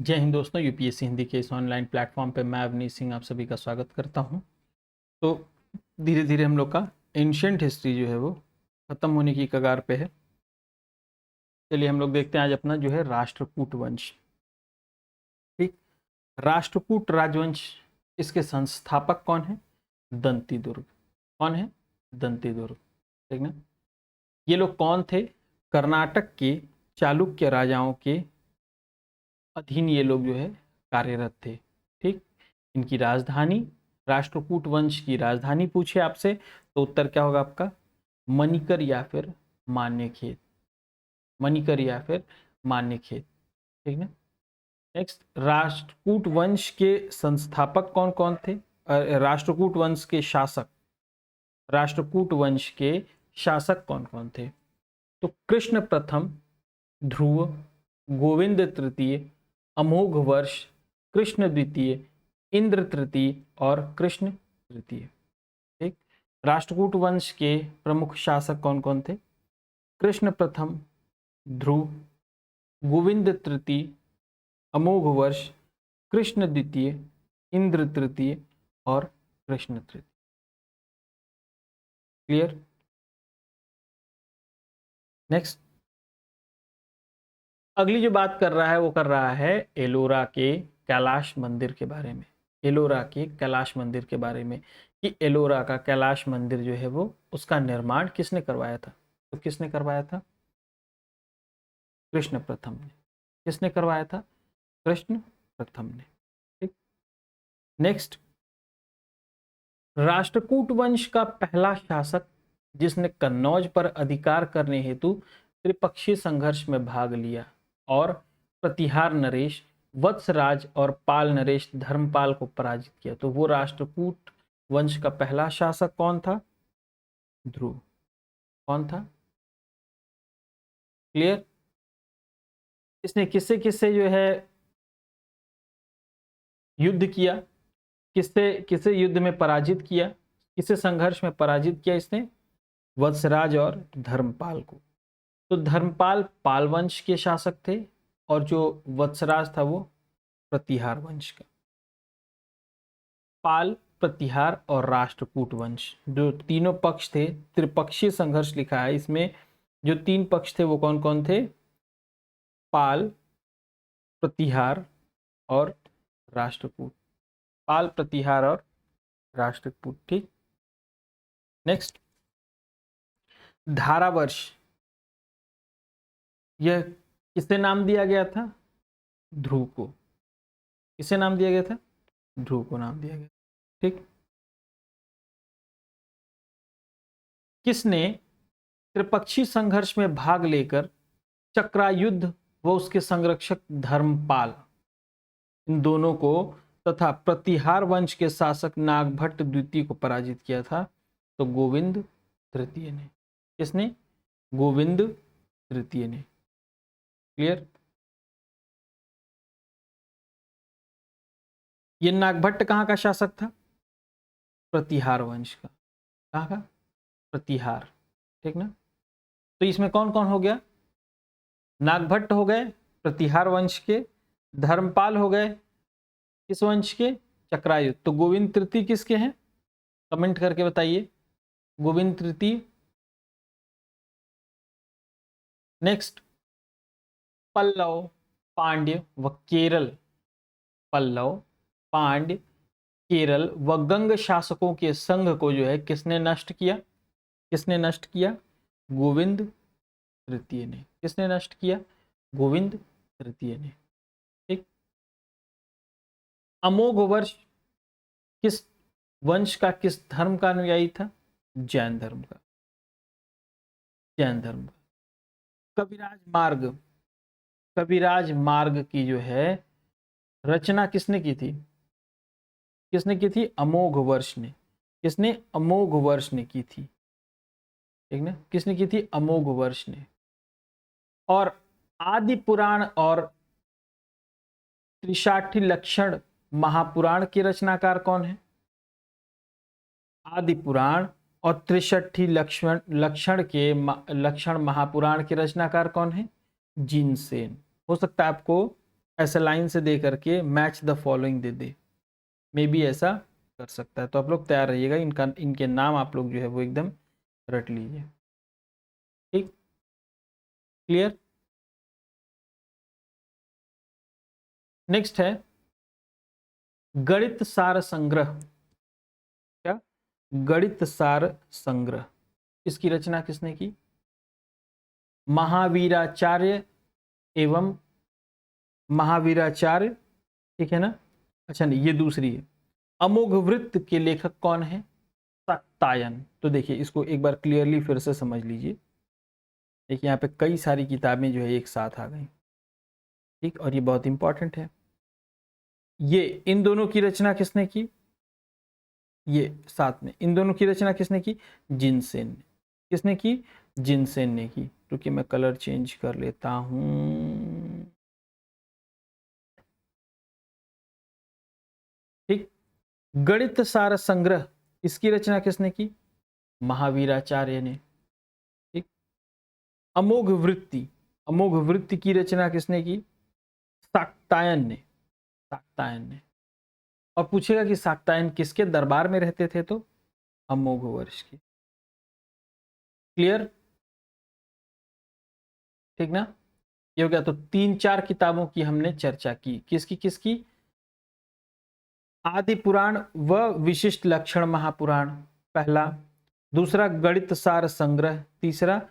जय हिंद दोस्तों, यूपीएससी हिंदी के इस ऑनलाइन प्लेटफॉर्म पे मैं अवनीश सिंह आप सभी का स्वागत करता हूं। तो धीरे धीरे हम लोग का एंशियंट हिस्ट्री जो है वो ख़त्म होने की कगार पे है। चलिए हम लोग देखते हैं आज अपना जो है राष्ट्रकूट वंश। ठीक, राष्ट्रकूट राजवंश, इसके संस्थापक कौन है? दंतीदुर्ग। कौन है? दंतीदुर्ग। ठीक ना। ये लोग कौन थे? कर्नाटक के चालुक्य राजाओं के अधीन ये लोग जो है कार्यरत थे। ठीक, इनकी राजधानी, राष्ट्रकूट वंश की राजधानी पूछे आपसे तो उत्तर क्या होगा आपका? मणिकर या फिर मान्यखेत। मणिकर या फिर मान्यखेत। ठीक है। नेक्स्ट, राष्ट्रकूट वंश के संस्थापक कौन कौन थे? राष्ट्रकूट वंश के शासक, राष्ट्रकूट वंश के शासक कौन कौन थे? तो कृष्ण प्रथम, ध्रुव, गोविंद तृतीय, अमोघ वर्ष, कृष्ण द्वितीय, इंद्र तृतीय और कृष्ण तृतीय। ठीक, राष्ट्रकूट वंश के प्रमुख शासक कौन कौन थे? कृष्ण प्रथम, ध्रुव, गोविंद तृतीय, अमोघ वर्ष, कृष्ण द्वितीय, इंद्र तृतीय और कृष्ण तृतीय। क्लियर? नेक्स्ट, अगली जो बात कर रहा है वो कर रहा है एलोरा के कैलाश मंदिर के बारे में। एलोरा के कैलाश मंदिर के बारे में कि एलोरा का कैलाश मंदिर जो है वो उसका निर्माण किसने करवाया था? तो किसने करवाया था? कृष्ण प्रथम ने। किसने करवाया था? कृष्ण प्रथम ने। ठीक, नेक्स्ट, राष्ट्रकूट वंश का पहला शासक जिसने कन्नौज पर अधिकार करने हेतु त्रिपक्षीय संघर्ष में भाग लिया और प्रतिहार नरेश, वत्सराज और पाल नरेश धर्मपाल को पराजित किया, तो वो राष्ट्रकूट वंश का पहला शासक कौन था? ध्रुव। कौन था? क्लियर? इसने किससे किससे जो है युद्ध किया? किससे किससे युद्ध में पराजित किया? किससे संघर्ष में पराजित किया इसने? वत्सराज और धर्मपाल को। तो धर्मपाल पाल वंश के शासक थे और जो वत्सराज था वो प्रतिहार वंश का। पाल, प्रतिहार और राष्ट्रकूट वंश जो तीनों पक्ष थे, त्रिपक्षीय संघर्ष लिखा है इसमें। जो तीन पक्ष थे वो कौन कौन थे? पाल, प्रतिहार और राष्ट्रकूट। पाल, प्रतिहार और राष्ट्रकूट। ठीक, नेक्स्ट, धारावर्ष, यह किससे नाम दिया गया था? ध्रुव को। किसे नाम दिया गया था? ध्रुव को नाम दिया गया। ठीक, किसने त्रिपक्षीय संघर्ष में भाग लेकर चक्रायुद्ध व उसके संरक्षक धर्मपाल, इन दोनों को तथा प्रतिहार वंश के शासक नागभट्ट द्वितीय को पराजित किया था? तो गोविंद तृतीय ने। किसने? गोविंद तृतीय ने। क्लियर? ये नागभट्ट कहाँ का शासक था? प्रतिहार वंश का। कहाँ का? प्रतिहार। ठीक ना। तो इसमें कौन कौन हो गया? नागभट्ट हो गए प्रतिहार वंश के, धर्मपाल हो गए किस वंश के? चक्रायुध। तो गोविंद तृतीय किसके हैं? कमेंट करके बताइए गोविंद तृतीय। नेक्स्ट, पल्लव, पांड्य व केरल। पल्लव, पांड्य, केरल व गंग शासकों के संघ को जो है किसने नष्ट किया? किसने नष्ट किया? गोविंद तृतीय ने। किसने नष्ट किया? गोविंद तृतीय ने। ठीक, अमोघ वर्ष किस वंश का, किस धर्म का अनुयायी था? जैन धर्म का। जैन धर्म का। कविराज मार्ग, कविराज मार्ग की जो है रचना किसने की थी? किसने की थी? अमोघ वर्ष ने। किसने? अमोघ वर्ष ने की थी। ठीक ना। किसने की थी? अमोघ वर्ष ने। और आदि पुराण और त्रिशाठी लक्षण महापुराण के रचनाकार कौन है? आदि पुराण और त्रिशठी लक्षण लक्षण महापुराण के रचनाकार कौन है? जिनसेन। हो सकता है आपको ऐसे लाइन से दे करके match the following they they, may be ऐसा कर सकता है। तो आप लोग तैयार रहिएगा, इनके नाम आप लोग जो है वो एकदम रट लीजिए। ठीक, क्लियर। नेक्स्ट है गणित सार संग्रह। क्या? गणित सार संग्रह। इसकी रचना किसने की? महावीराचार्य एवं महावीराचार्य, ठीक है ना। अच्छा नहीं, ये दूसरी है। अमोघ वृत्त के लेखक कौन है? शाक्तायन। तो देखिए इसको एक बार क्लियरली फिर से समझ लीजिए। देखिए यहाँ पे कई सारी किताबें जो है एक साथ आ गई, ठीक, और ये बहुत इंपॉर्टेंट है। ये इन दोनों की रचना किसने की? ये साथ में इन दोनों की रचना किसने की? जिनसेन ने। किसने की? जिनसेन ने की। तो कि मैं कलर चेंज कर लेता हूं, ठीक। गणित सार संग्रह, इसकी रचना किसने की? महावीराचार्य ने, ठीक। अमोघ वृत्ति, अमोघ वृत्ति की रचना किसने की? शाक्तायन ने, शाक्तायन ने। और पूछेगा कि शाक्तायन किसके दरबार में रहते थे? तो अमोघ वर्ष के। क्लियर, ठीक ना। ये हो गया। तो 3-4 किताबों की हमने चर्चा की। किसकी किसकी? आदि पुराण व विशिष्ट लक्षण महापुराण पहला, दूसरा गणित सार संग्रह, तीसरा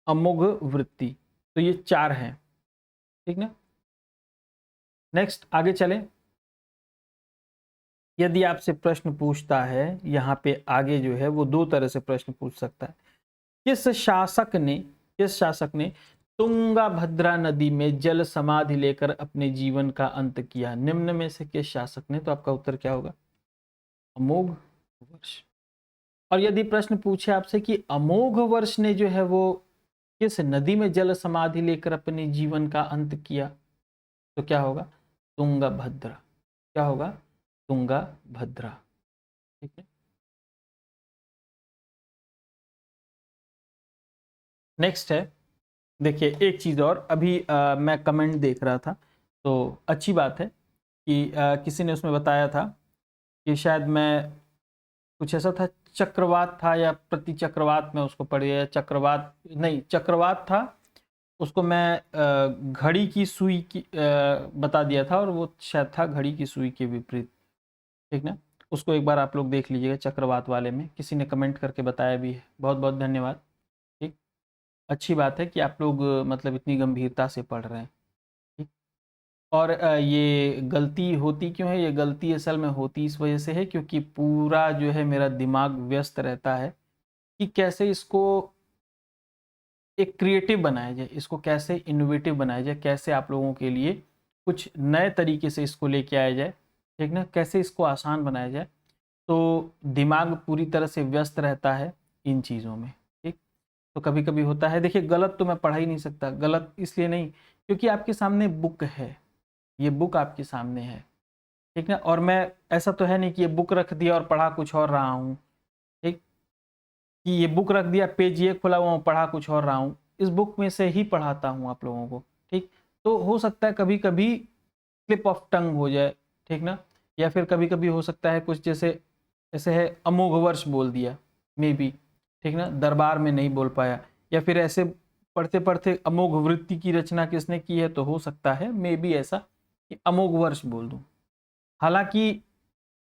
अमोघ वृत्ति। तो ये 4 हैं, ठीक ना। नेक्स्ट आगे चलें। यदि आपसे प्रश्न पूछता है, यहाँ पे आगे जो है वो 2 तरह से प्रश्न पूछ सकता है। किस शासक ने तुंगा भद्रा नदी में जल समाधि लेकर अपने जीवन का अंत किया? निम्न में से किस शासक ने? तो आपका उत्तर क्या होगा? अमोघ वर्ष। और यदि प्रश्न पूछे आपसे कि अमोघ वर्ष ने जो है वो किस नदी में जल समाधि लेकर अपने जीवन का अंत किया? तो क्या होगा? तुंगा भद्रा। क्या होगा? तुंगा भद्रा, ठीक है। नेक्स्ट है, देखिए एक चीज और अभी मैं कमेंट देख रहा था, तो अच्छी बात है कि किसी ने उसमें बताया था कि शायद मैं कुछ ऐसा था, चक्रवात था या प्रति चक्रवात में उसको पढ़ गया, चक्रवात नहीं, चक्रवात था। उसको मैं घड़ी की सुई की बता दिया था, और वो शायद था घड़ी की सुई के विपरीत, ठीक ना। उसको एक बार आप लोग देख लीजिएगा, चक्रवात वाले में किसी ने कमेंट करके बताया भी है, बहुत बहुत धन्यवाद। ठीक, अच्छी बात है कि आप लोग मतलब इतनी गंभीरता से पढ़ रहे हैं, ठीक। और ये गलती होती क्यों है? ये गलती असल में होती इस वजह से है क्योंकि पूरा जो है मेरा दिमाग व्यस्त रहता है कि कैसे इसको एक क्रिएटिव बनाया जाए, इसको कैसे इनोवेटिव बनाया जाए, कैसे आप लोगों के लिए कुछ नए तरीके से इसको लेके आया जाए, ठीक ना, कैसे इसको आसान बनाया जाए। तो दिमाग पूरी तरह से व्यस्त रहता है इन चीज़ों में, ठीक। तो कभी कभी होता है, देखिए गलत तो मैं पढ़ा ही नहीं सकता, गलत इसलिए नहीं क्योंकि आपके सामने बुक है, ये बुक आपके सामने है, ठीक ना। और मैं ऐसा तो है नहीं कि ये बुक रख दिया और पढ़ा कुछ और रहा हूँ, ठीक, कि ये बुक रख दिया, पेज ये खुला हुआ हूँ, पढ़ा कुछ और रहा हूँ, इस बुक में से ही पढ़ाता हूँ आप लोगों को, ठीक। तो हो सकता है कभी कभी स्लिप ऑफ टंग हो जाए, ठीक ना, या फिर कभी कभी हो सकता है कुछ जैसे ऐसे है अमोघ वर्ष बोल दिया मे बी, ठीक ना, दरबार में नहीं बोल पाया, या फिर ऐसे पढ़ते पढ़ते अमोघ वृत्ति की रचना किसने की है, तो हो सकता है मे बी ऐसा कि अमोघ वर्ष बोल दूं। हालांकि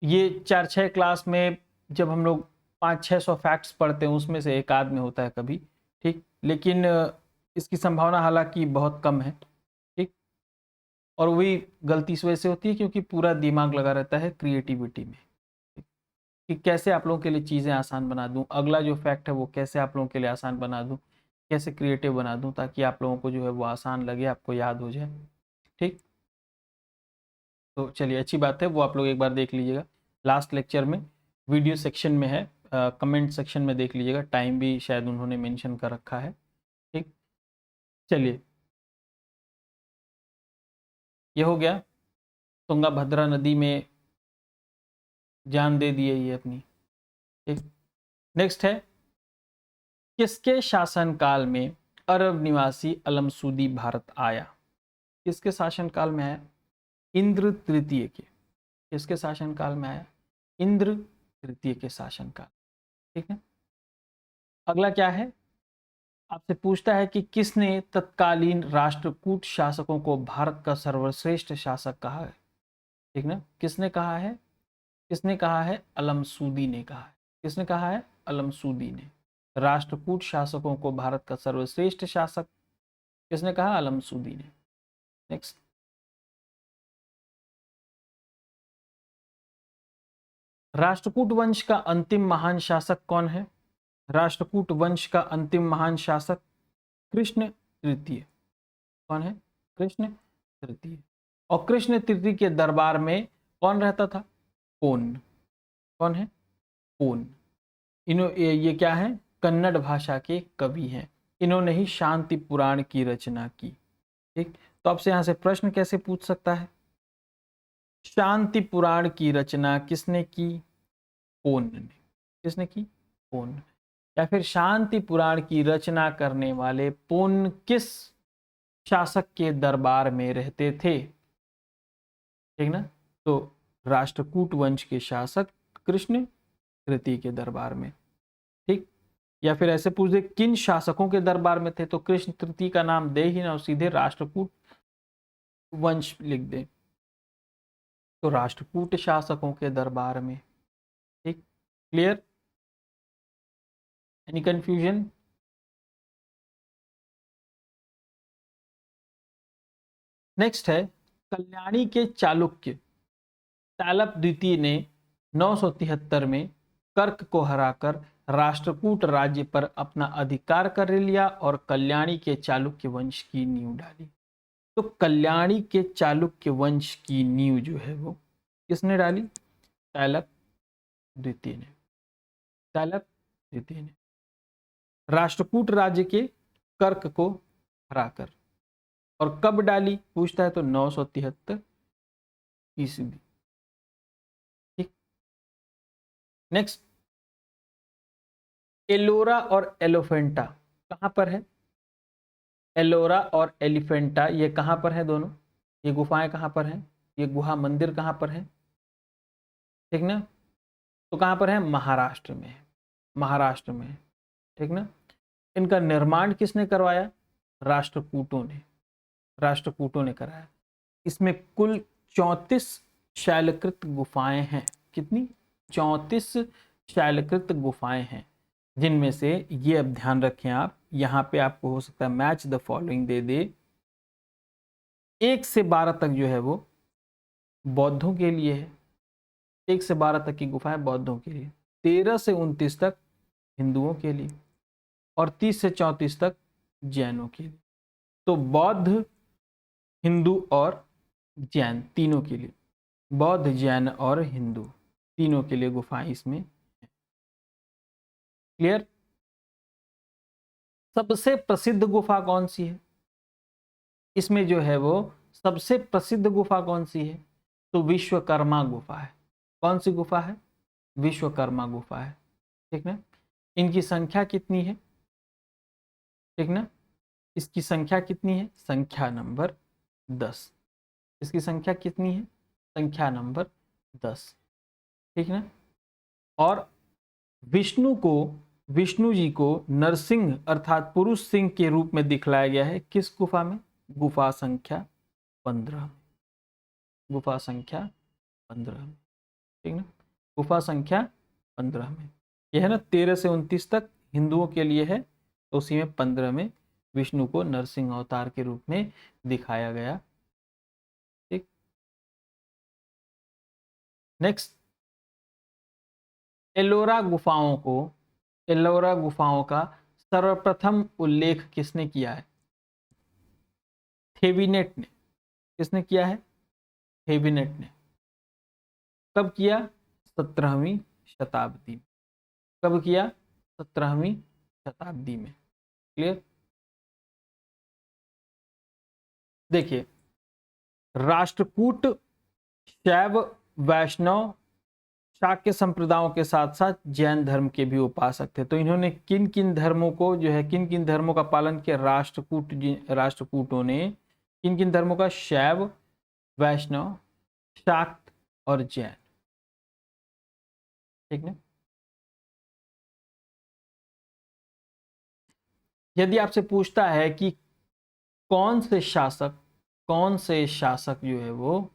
ये 4-6 क्लास में जब हम लोग 500-600 फैक्ट्स पढ़ते हैं उसमें से एक आध में होता है कभी, ठीक, लेकिन इसकी संभावना हालांकि बहुत कम है, ठीक। और वही गलती इस वजह से होती है क्योंकि पूरा दिमाग लगा रहता है क्रिएटिविटी में, ठीक? कि कैसे आप लोगों के लिए चीज़ें आसान बना दूं, अगला जो फैक्ट है वो कैसे आप लोगों के लिए आसान बना दूं, कैसे क्रिएटिव बना दूं ताकि आप लोगों को जो है वो आसान लगे, आपको याद हो जाए, ठीक। तो चलिए अच्छी बात है, वो आप लोग एक बार देख लीजिएगा लास्ट लेक्चर में, वीडियो सेक्शन में है, कमेंट सेक्शन में देख लीजिएगा, टाइम भी शायद उन्होंने मेंशन कर रखा है, ठीक। चलिए ये हो गया, तुंगा भद्रा नदी में जान दे दी है ये अपनी, ठीक। नेक्स्ट है, किसके शासनकाल में अरब निवासी अलमसूदी भारत आया? किसके शासनकाल में है? इंद्र तृतीय के, किसके शासनकाल में आया? इंद्र तृतीय के शासनकाल। ठीक है, अगला क्या है, आपसे पूछता है कि किसने तत्कालीन राष्ट्रकूट शासकों को भारत का सर्वश्रेष्ठ शासक कहा है? ठीक ना, किसने कहा है? किसने कहा है? अलमसूदी ने कहा है। किसने कहा है? अलमसूदी ने। राष्ट्रकूट शासकों को भारत का सर्वश्रेष्ठ शासक किसने कहा? अलमसूदी ने। नेक्स्ट, राष्ट्रकूट वंश का अंतिम महान शासक कौन है? राष्ट्रकूट वंश का अंतिम महान शासक कृष्ण तृतीय। कौन है? कृष्ण तृतीय। और कृष्ण तृतीय के दरबार में कौन रहता था? पोन। कौन है? पोन। ये क्या है? कन्नड़ भाषा के कवि हैं। इन्होंने ही शांति पुराण की रचना की। ठीक, तो आपसे यहां से प्रश्न कैसे पूछ सकता है? शांति पुराण की रचना किसने की? पोन ने। किसने की? पोन। या फिर शांति पुराण की रचना करने वाले पोन किस शासक के दरबार में रहते थे? ठीक ना, तो राष्ट्रकूट वंश के शासक कृष्ण तृतीय के दरबार में। ठीक, या फिर ऐसे पूछ दे किन शासकों के दरबार में थे, तो कृष्ण तृतीय का नाम दे ही ना, सीधे राष्ट्रकूट वंश लिख दे, तो राष्ट्रकूट शासकों के दरबार में। ठीक, क्लियर? Any confusion? नेक्स्ट है, कल्याणी के चालुक्य तालप द्वितीय ने 973 में कर्क को हराकर राष्ट्रकूट राज्य पर अपना अधिकार कर लिया और कल्याणी के चालुक्य वंश की नींव डाली। तो कल्याणी के चालुक्य वंश की नींव जो है वो किसने डाली? तालप द्वितीय ने। तालप द्वितीय ने राष्ट्रकूट राज्य के कर्क को हराकर। और कब डाली पूछता है, तो 973 ईस्वी। ठीक, नेक्स्ट, एलोरा और एलोफेंटा कहां पर है? एलोरा और एलिफेंटा ये कहां पर है दोनों? ये गुफाएं कहां पर हैं? ये गुहा मंदिर कहां पर है? ठीक ना, तो कहां पर है? महाराष्ट्र में। महाराष्ट्र में। ठीक ना, इनका निर्माण किसने करवाया? राष्ट्रकूटों ने। राष्ट्रकूटों ने कराया। इसमें कुल 34 शैलकृत गुफाएं हैं। कितनी? 34 शैलकृत गुफाएं हैं, जिनमें से ये अब ध्यान रखें आप, यहां पे आपको हो सकता है मैच द फॉलोइंग दे दे। 1 से 12 तक जो है वो बौद्धों के लिए है। 1 से 12 तक की गुफाएं बौद्धों के लिए, 13 से 29 तक हिंदुओं के लिए, और 30 से 34 तक जैनों के लिए। तो बौद्ध, हिंदू और जैन तीनों के लिए, बौद्ध, जैन और हिंदू तीनों के लिए गुफाएं इसमें। क्लियर? सबसे प्रसिद्ध गुफा कौन सी है इसमें जो है वो? सबसे प्रसिद्ध गुफा कौन सी है? तो विश्वकर्मा गुफा है। कौन सी गुफा है? विश्वकर्मा गुफा है। ठीक ना, इनकी संख्या कितनी है? ठीक ना, इसकी संख्या कितनी है? संख्या नंबर 10। इसकी संख्या कितनी है? संख्या नंबर 10। ठीक ना, और विष्णु जी को नरसिंह अर्थात पुरुष सिंह के रूप में दिखलाया गया है। किस गुफा में? गुफा संख्या 15। गुफा संख्या 15 में। ठीक ना, गुफा संख्या 15 में। यह है ना, 13 से 29 तक हिंदुओं के लिए है, तो उसी में 15 में विष्णु को नरसिंह अवतार के रूप में दिखाया गया। ठीक, नेक्स्ट, एलोरा गुफाओं का सर्वप्रथम उल्लेख किसने किया है? थेविनेट ने। किसने किया है? थेविनेट ने। कब किया? 17वीं शताब्दी में। कब किया? 17वीं शताब्दी में। क्लियर? देखिए, राष्ट्रकूट शैव, वैष्णव, शाक्य संप्रदायों के साथ साथ जैन धर्म के भी उपासक थे। तो इन्होंने किन किन धर्मों को जो है, किन किन धर्मों का पालन किया? राष्ट्रकूटों ने किन किन धर्मों का? शैव, वैष्णव, शाक्त और जैन। ठीक ना। यदि आपसे पूछता है कि कौन से शासक जो है वो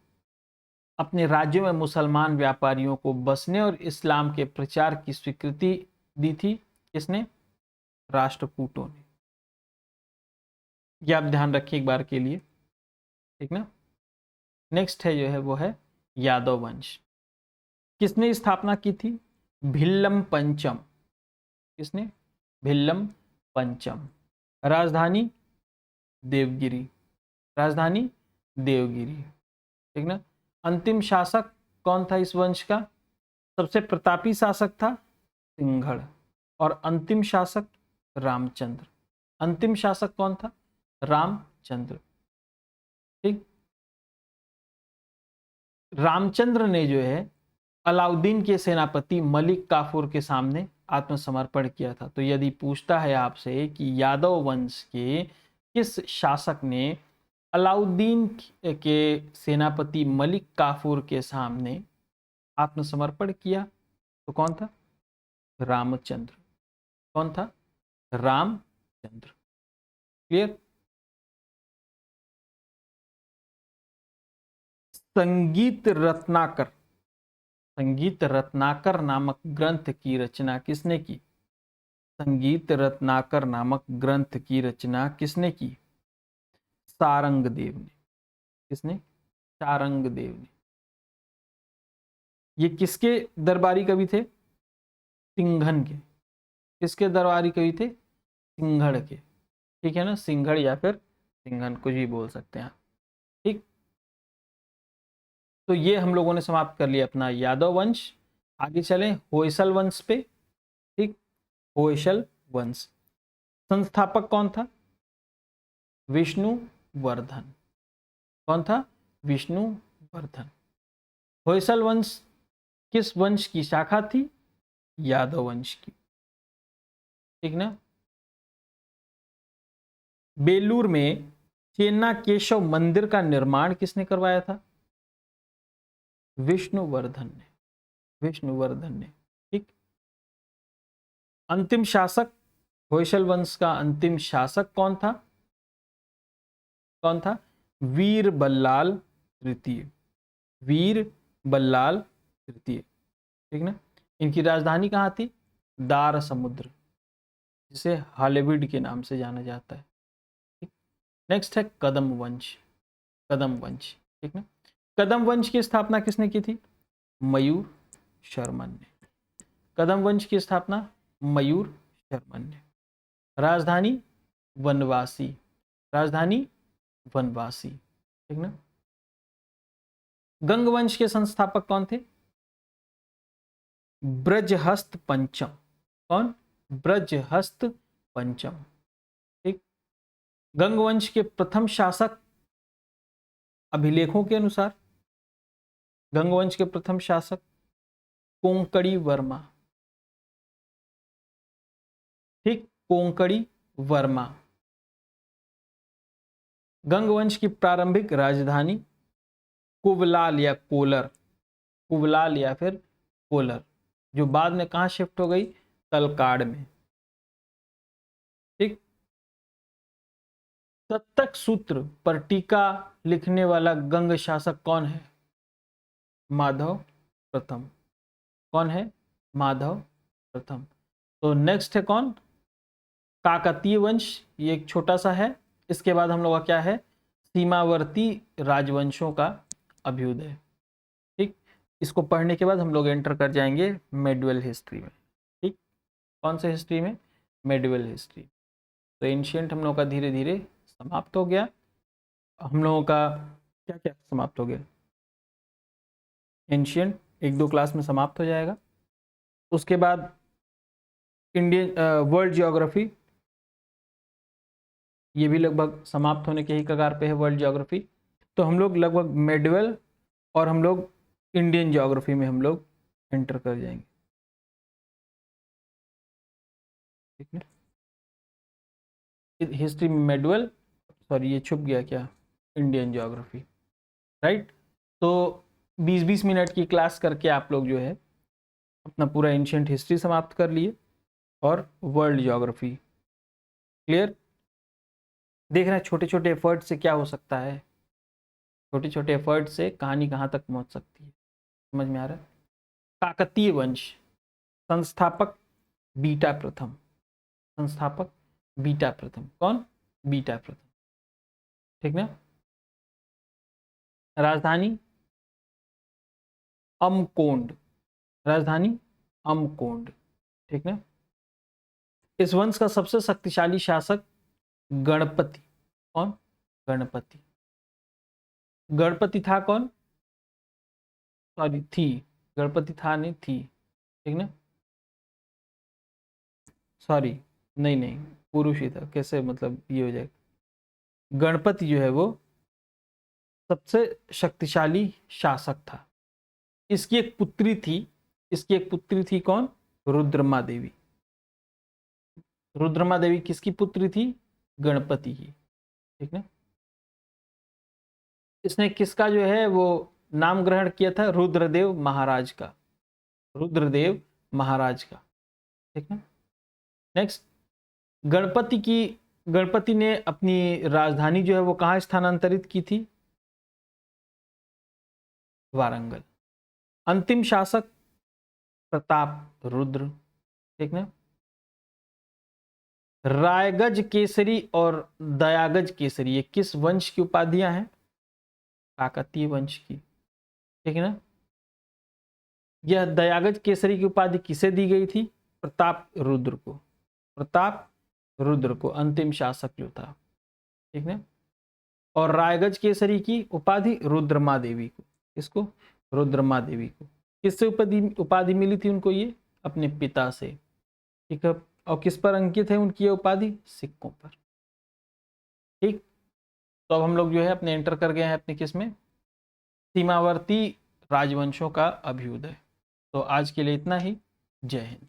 अपने राज्यों में मुसलमान व्यापारियों को बसने और इस्लाम के प्रचार की स्वीकृति दी थी, किसने? राष्ट्रकूटों ने। ये आप ध्यान रखिए एक बार के लिए। ठीक ना। नेक्स्ट है जो है वो है यादव वंश। किसने स्थापना की थी? भिल्लम पंचम। किसने? भिल्लम पंचम। राजधानी देवगिरी। राजधानी देवगिरी। ठीक ना। अंतिम शासक कौन था इस वंश का? सबसे प्रतापी शासक था सिंघड़, और अंतिम शासक रामचंद्र। अंतिम शासक कौन था? रामचंद्र। ठीक। रामचंद्र ने जो है अलाउद्दीन के सेनापति मलिक काफूर के सामने आत्मसमर्पण किया था। तो यदि पूछता है आपसे कि यादव वंश के किस शासक ने अलाउद्दीन के सेनापति मलिक काफूर के सामने आत्मसमर्पण किया, तो कौन था? रामचंद्र। कौन था? रामचंद्र। क्लियर। संगीत रत्नाकर। संगीत रत्नाकर नामक ग्रंथ की रचना किसने की? संगीत रत्नाकर नामक ग्रंथ की रचना किसने की? सारंगदेव ने। किसने? सारंगदेव ने। ये किसके दरबारी कवि थे? सिंघन के। किसके दरबारी कवि थे? सिंघड़ के। ठीक है ना। सिंघड़ या फिर सिंघन, कुछ भी बोल सकते हैं। ठीक। तो ये हम लोगों ने समाप्त कर लिया अपना यादव वंश। आगे चलें होयसल वंश पे। ठीक। होयसल वंश संस्थापक कौन था? विष्णुवर्धन। कौन था? विष्णुवर्धन। होयसल वंश किस वंश की शाखा थी? यादव वंश की। ठीक ना। बेलूर में चेन्ना केशव मंदिर का निर्माण किसने करवाया था? विष्णुवर्धन ने। विष्णुवर्धन ने। ठीक। अंतिम शासक होयसल वंश का अंतिम शासक कौन था? कौन था? वीर बल्लाल तृतीय। वीर बल्लाल तृतीय। ठीक ना। इनकी राजधानी कहां थी? दार समुद्र, जिसे हॉलीवुड के नाम से जाना जाता है। ठीक। नेक्स्ट है कदम वंश। कदम वंश। ठीक ना। कदम वंश की स्थापना किसने की थी? मयूर शर्मन ने। कदम वंश की स्थापना मयूर शर्मन ने। राजधानी वनवासी। राजधानी वनवासी। ठीक ना। गंग वंश के संस्थापक कौन थे? ब्रजहस्त पंचम। कौन? ब्रजहस्त पंचम। ठीक। गंग वंश के प्रथम शासक अभिलेखों के अनुसार, गंग वंश के प्रथम शासक कोंकणी वर्मा। ठीक। कोंकणी वर्मा। गंग वंश की प्रारंभिक राजधानी कुवलाल या कोलर। कुवलाल या फिर कोलर, जो बाद में कहां शिफ्ट हो गई? तलकाड़ में। ठीक। सत्तक सूत्र पर टीका लिखने वाला गंग शासक कौन है? माधव प्रथम। कौन है? माधव प्रथम। तो नेक्स्ट है कौन? काकतीय वंश। ये एक छोटा सा है। इसके बाद हम लोग का क्या है? सीमावर्ती राजवंशों का अभ्युदय। ठीक। इसको पढ़ने के बाद हम लोग एंटर कर जाएंगे मेडिवल हिस्ट्री में। ठीक। कौन से हिस्ट्री में? Medieval history. तो एंशियंट हम लोग का धीरे धीरे समाप्त हो गया। हम लोगों का क्या क्या समाप्त हो गया? एंशियंट एक दो क्लास में समाप्त हो जाएगा। उसके बाद इंडियन वर्ल्ड ज्योग्राफी, ये भी लगभग समाप्त होने के ही कगार पे है। वर्ल्ड ज्योग्राफी तो हम लोग लगभग मेडिवल और हम लोग इंडियन ज्योग्राफी में हम लोग एंटर कर जाएंगे। ठीक है। हिस्ट्री में मेडिवल, सॉरी ये छुप गया क्या? Indian geography. राइट। तो 20-20 मिनट की क्लास करके आप लोग जो है अपना पूरा एंशिएंट हिस्ट्री समाप्त कर लिए और वर्ल्ड ज्योग्राफी। क्लियर? देख रहे हैं छोटे छोटे एफर्ट से क्या हो सकता है, छोटे छोटे एफर्ट से कहानी कहाँ तक पहुँच सकती है। समझ में आ रहा है? काकतीय वंश, संस्थापक बीटा प्रथम। संस्थापक बीटा प्रथम। कौन? बीटा प्रथम। ठीक ना? राजधानी अमकोंड। राजधानी अमकोंड। ठीक ना? इस वंश का सबसे शक्तिशाली शासक गणपति। कौन? गणपति। गणपति था कौन? सॉरी थी, गणपति था नहीं थी। ठीक ना? सॉरी, नहीं नहीं, पुरुष ही था। कैसे मतलब ये हो जाएगा? गणपति जो है वो सबसे शक्तिशाली शासक था। इसकी एक पुत्री थी, इसकी एक पुत्री थी कौन? रुद्रमा देवी। रुद्रमा देवी किसकी पुत्री थी? गणपति की। ठीक ना? इसने किसका जो है वो नाम ग्रहण किया था? रुद्रदेव महाराज का। रुद्रदेव महाराज का। ठीक ना? नेक्स्ट, गणपति ने अपनी राजधानी जो है वो कहाँ स्थानांतरित की थी? वारंगल। अंतिम शासक प्रताप रुद्र। ठीक ना? रायगज केसरी और दयागज केसरी ये किस वंश की उपाधियां हैं? काकतीय वंश की। ठीक है ना? यह दयागज केसरी की उपाधि किसे दी गई थी? प्रताप रुद्र को। प्रताप रुद्र को अंतिम शासक जो था। ठीक है? और रायगज केसरी की उपाधि रुद्रमा देवी को। किसको? रुद्रमा देवी को। किससे उपाधि मिली थी उनको? ये अपने पिता से। ठीक है? और किस पर अंकित है उनकी ये उपाधि? सिक्कों पर। ठीक। तो अब हम लोग जो है अपने एंटर कर गए हैं अपने किस में? सीमावर्ती राजवंशों का अभ्युदय। तो आज के लिए इतना ही। जय हिंद।